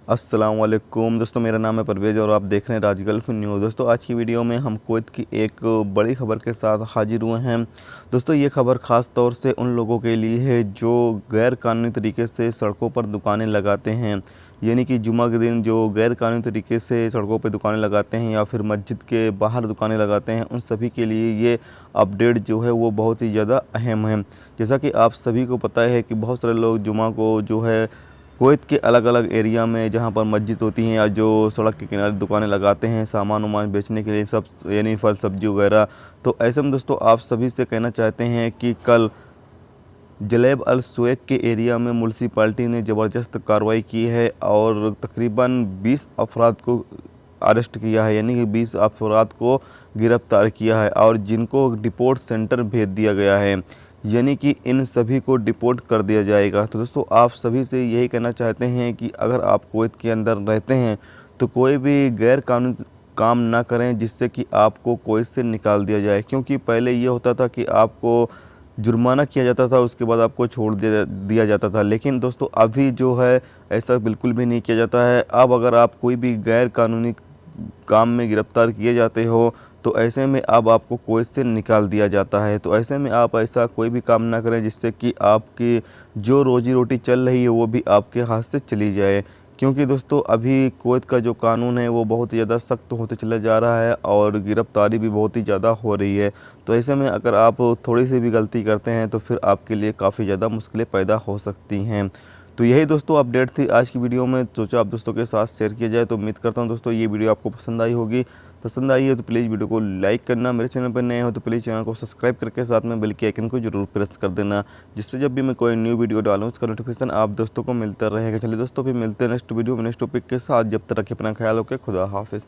अस्सलाम वालेकुम दोस्तों, मेरा नाम है परवेज़ और आप देख रहे हैं राज गल्फ न्यूज़। दोस्तों आज की वीडियो में हम कुवैत की एक बड़ी ख़बर के साथ हाजिर हुए हैं। दोस्तों ये ख़बर ख़ास तौर से उन लोगों के लिए है जो गैर कानूनी तरीके से सड़कों पर दुकानें लगाते हैं, यानी कि जुमा के दिन जो गैर कानूनी तरीके से सड़कों पर दुकानें लगाते हैं या फिर मस्जिद के बाहर दुकानें लगाते हैं, उन सभी के लिए ये अपडेट जो है वो बहुत ही ज़्यादा अहम है। जैसा कि आप सभी को पता है कि बहुत सारे लोग जुमा को जो है कुवैत के अलग अलग एरिया में जहाँ पर मस्जिद होती हैं या जो सड़क के किनारे दुकानें लगाते हैं सामान वामान बेचने के लिए, सब यानी फल सब्जी वगैरह। तो ऐसे में दोस्तों आप सभी से कहना चाहते हैं कि कल जलेब अल सुएक के एरिया में म्यूनसिपाल्टी ने ज़बरदस्त कार्रवाई की है और तकरीबन 20 अफराद को अरेस्ट किया है, यानी कि 20 अफराद को गिरफ़्तार किया है और जिनको डिपोर्ट सेंटर भेज दिया गया है, यानी कि इन सभी को डिपोर्ट कर दिया जाएगा। तो दोस्तों आप सभी से यही कहना चाहते हैं कि अगर आप कुवैत के अंदर रहते हैं तो कोई भी गैर कानूनी काम ना करें जिससे कि आपको कुवैत से निकाल दिया जाए, क्योंकि पहले ये होता था कि आपको जुर्माना किया जाता था, उसके बाद आपको छोड़ दिया जाता था। लेकिन दोस्तों अभी जो है ऐसा बिल्कुल भी नहीं किया जाता है। अब अगर आप कोई भी गैर कानूनी काम में गिरफ़्तार किए जाते हो तो ऐसे में अब आपको कुवैत से निकाल दिया जाता है। तो ऐसे में आप ऐसा कोई भी काम ना करें जिससे कि आपकी जो रोज़ी रोटी चल रही है वो भी आपके हाथ से चली जाए, क्योंकि दोस्तों अभी कुवैत का जो कानून है वो बहुत ही ज़्यादा सख्त होते चला जा रहा है और गिरफ़्तारी भी बहुत ही ज़्यादा हो रही है। तो ऐसे में अगर आप थोड़ी सी भी गलती करते हैं तो फिर आपके लिए काफ़ी ज़्यादा मुश्किलें पैदा हो सकती हैं। तो यही दोस्तों अपडेट थी आज की वीडियो में, सोचा आप दोस्तों के साथ शेयर किया जाए। तो उम्मीद करता हूँ दोस्तों ये वीडियो आपको पसंद आई होगी। पसंद आई है तो प्लीज़ वीडियो को लाइक करना, मेरे चैनल पर नए हो तो प्लीज़ चैनल को सब्सक्राइब करके साथ में बेल के आइकन को जरूर प्रेस कर देना, जिससे जब भी मैं कोई न्यू वीडियो डालूँ उसका नोटिफिकेशन आप दोस्तों को मिलता रहेगा। चलिए दोस्तों फिर मिलते हैं नेक्स्ट वीडियो में नेक्स्ट टॉपिक के साथ। जब तक रखिए अपना ख्याल, ओके, खुदा हाफिज़।